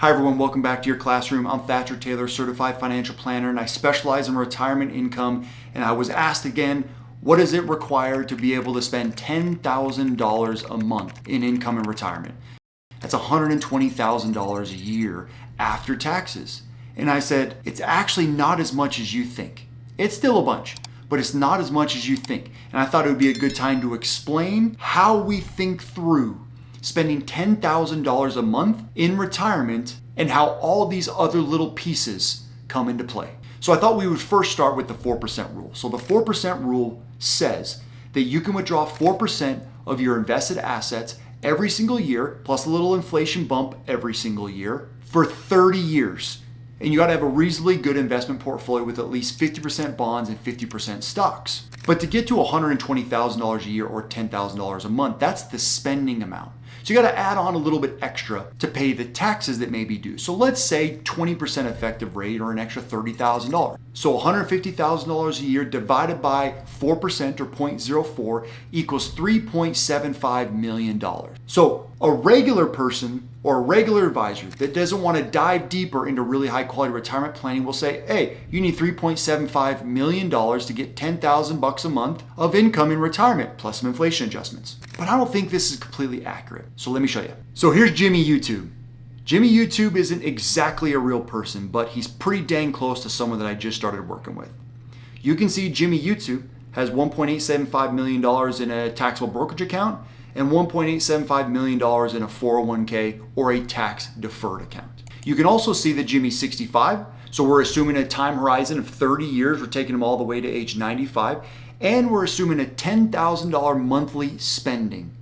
Hi everyone, welcome back to your classroom. I'm Thatcher Taylor, certified financial planner, and I specialize in retirement income. And I was asked again, what does it require to be able to spend $10,000 a month in income in retirement? That's $120,000 a year after taxes. And I said, it's actually not as much as you think. It's still a bunch, but it's not as much as you think. And I thought it would be a good time to explain how we think through spending $10,000 a month in retirement and how all these other little pieces come into play. So I thought we would first start with the 4% rule. So the 4% rule says that you can withdraw 4% of your invested assets every single year, plus a little inflation bump every single year for 30 years. And you gotta have a reasonably good investment portfolio with at least 50% bonds and 50% stocks. But to get to $120,000 a year or $10,000 a month, that's the spending amount. So you gotta add on a little bit extra to pay the taxes that may be due. So let's say 20% effective rate or an extra $30,000. So $150,000 a year divided by 4% or 0.04 equals $3.75 million. So a regular person or a regular advisor that doesn't want to dive deeper into really high quality retirement planning will say, hey, you need $3.75 million to get $10,000 a month of income in retirement plus some inflation adjustments. But I don't think this is completely accurate. So let me show you. So here's Jimmy YouTube. Jimmy YouTube isn't exactly a real person, but he's pretty dang close to someone that I just started working with. You can see Jimmy YouTube has $1.875 million in a taxable brokerage account and $1.875 million in a 401k or a tax deferred account. You can also see that Jimmy's 65, so we're assuming a time horizon of 30 years. We're taking him all the way to age 95, and we're assuming a $10,000 monthly spending.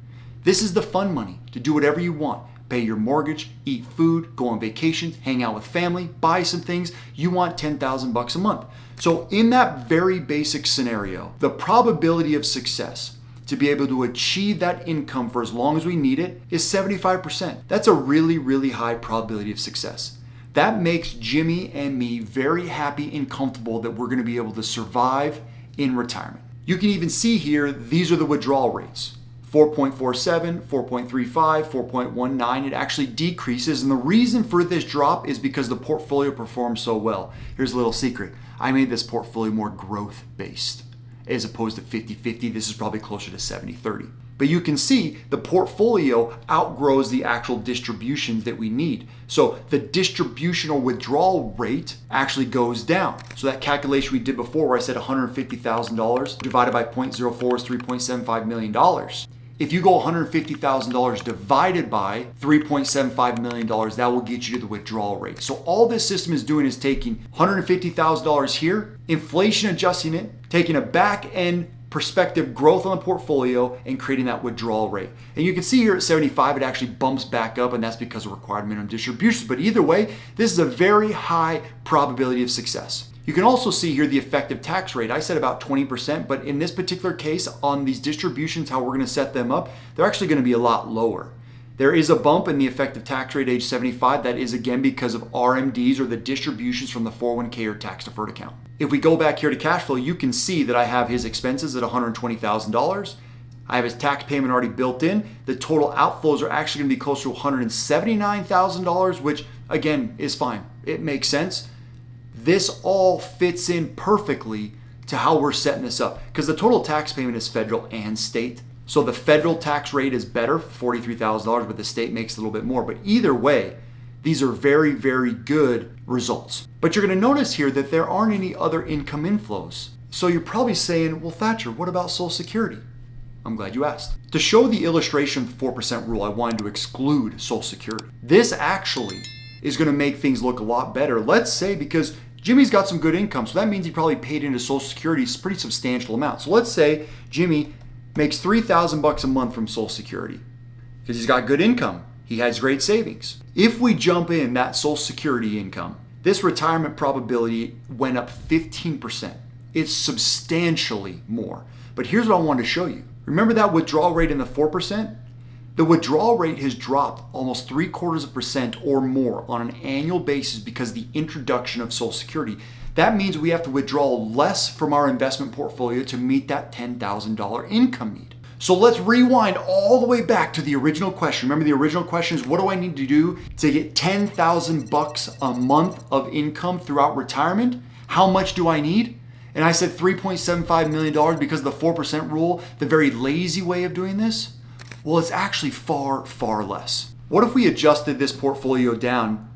This is the fun money to do whatever you want. Pay your mortgage, eat food, go on vacations, hang out with family, buy some things. You want $10,000 a month. So in that very basic scenario, the probability of success to be able to achieve that income for as long as we need it is 75%. That's a really, really high probability of success. That makes Jimmy and me very happy and comfortable that we're gonna be able to survive in retirement. You can even see here, these are the withdrawal rates. 4.47, 4.35, 4.19, it actually decreases. And the reason for this drop is because the portfolio performs so well. Here's a little secret. I made this portfolio more growth based as opposed to 50-50. This is probably closer to 70-30. But you can see the portfolio outgrows the actual distributions that we need. So the distributional withdrawal rate actually goes down. So that calculation we did before where I said $150,000 divided by 0.04 is $3.75 million. If you go $150,000 divided by $3.75 million, that will get you to the withdrawal rate. So all this system is doing is taking $150,000 here, inflation adjusting it, taking a back end perspective growth on the portfolio and creating that withdrawal rate. And you can see here at 75, it actually bumps back up, and that's because of required minimum distributions. But either way, this is a very high probability of success. You can also see here the effective tax rate. I said about 20%, but in this particular case, on these distributions, how we're gonna set them up, they're actually gonna be a lot lower. There is a bump in the effective tax rate age 75. That is again because of RMDs or the distributions from the 401k or tax deferred account. If we go back here to cash flow, you can see that I have his expenses at $120,000. I have his tax payment already built in. The total outflows are actually gonna be close to $179,000, which again is fine. It makes sense. This all fits in perfectly to how we're setting this up because the total tax payment is federal and state. So the federal tax rate is better, $43,000, but the state makes a little bit more. But either way, these are very, very good results. But you're gonna notice here that there aren't any other income inflows. So you're probably saying, well, Thatcher, what about Social Security? I'm glad you asked. To show the illustration of the 4% rule, I wanted to exclude Social Security. This actually is gonna make things look a lot better. Let's say because Jimmy's got some good income, so that means he probably paid into Social Security a pretty substantial amount. So let's say Jimmy makes $3,000 a month from Social Security because he's got good income. He has great savings. If we jump in that Social Security income, this retirement probability went up 15%. It's substantially more. But here's what I wanted to show you. Remember that withdrawal rate in the 4%? The withdrawal rate has dropped almost 0.75% or more on an annual basis because of the introduction of Social Security. That means we have to withdraw less from our investment portfolio to meet that $10,000 income need. So let's rewind all the way back to the original question. Remember the original question is, what do I need to do to get 10,000 bucks a month of income throughout retirement? How much do I need? And I said $3.75 million because of the 4% rule, the very lazy way of doing this. Well, it's actually far, far less. What if we adjusted this portfolio down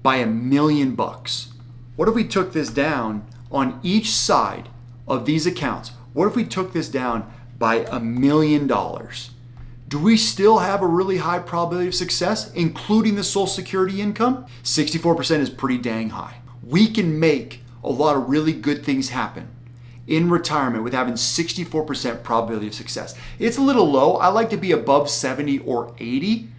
by $1 million? What if we took this down on each side of these accounts? What if we took this down by $1 million? Do we still have a really high probability of success, including the Social Security income? 64% is pretty dang high. We can make a lot of really good things happen in retirement with having 64% probability of success. It's a little low. I like to be above 70 or 80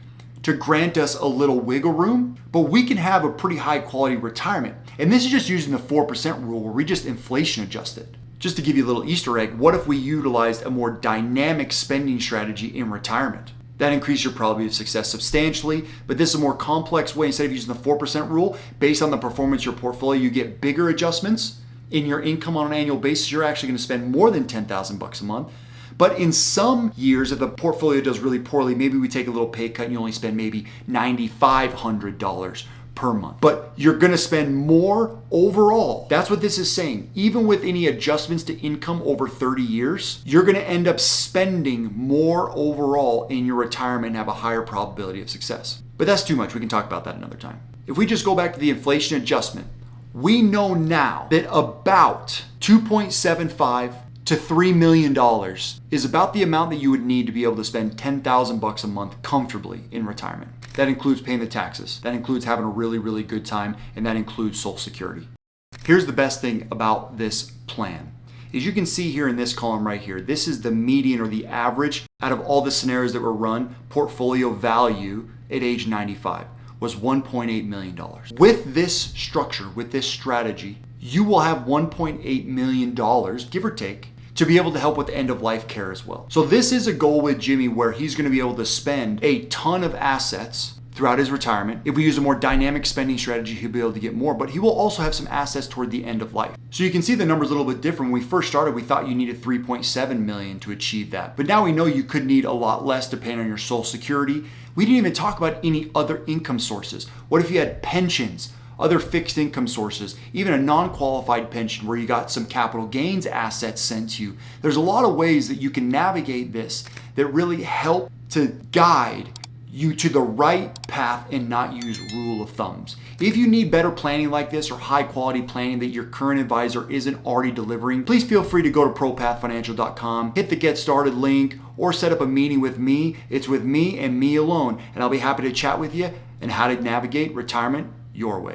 to grant us a little wiggle room, but we can have a pretty high quality retirement. And this is just using the 4% rule where we just inflation adjust it. Just to give you a little Easter egg, what if we utilized a more dynamic spending strategy in retirement? That increases your probability of success substantially, but this is a more complex way. Instead of using the 4% rule, based on the performance of your portfolio, you get bigger adjustments in your income on an annual basis. You're actually going to spend more than 10,000 bucks a month. But in some years, if the portfolio does really poorly, maybe we take a little pay cut and you only spend maybe $9,500 per month. But you're going to spend more overall. That's what this is saying. Even with any adjustments to income over 30 years, you're going to end up spending more overall in your retirement and have a higher probability of success. But that's too much. We can talk about that another time. If we just go back to the inflation adjustment, we know now that about 2.75 to $3 million is about the amount that you would need to be able to spend 10,000 bucks a month comfortably in retirement. That includes paying the taxes. That includes having a really, really good time, and that includes Social Security. Here's the best thing about this plan. As you can see here in this column right here, this is the median or the average out of all the scenarios that were run. Portfolio value at age 95 was $1.8 million. With this structure, with this strategy, you will have $1.8 million, give or take, to be able to help with end-of-life care as well. So this is a goal with Jimmy where he's going to be able to spend a ton of assets throughout his retirement. If we use a more dynamic spending strategy, he'll be able to get more, but he will also have some assets toward the end of life. So you can see the numbers a little bit different. When we first started, we thought you needed 3.7 million to achieve that. But now we know you could need a lot less depending on your Social Security. We didn't even talk about any other income sources. What if you had pensions, other fixed income sources, even a non-qualified pension where you got some capital gains assets sent to you? There's a lot of ways that you can navigate this that really help to guide you to the right path and not use rule of thumbs. If you need better planning like this or high quality planning that your current advisor isn't already delivering, please feel free to go to ProPathFinancial.com, hit the Get Started link, or set up a meeting with me. It's with me and me alone, and I'll be happy to chat with you and how to navigate retirement your way.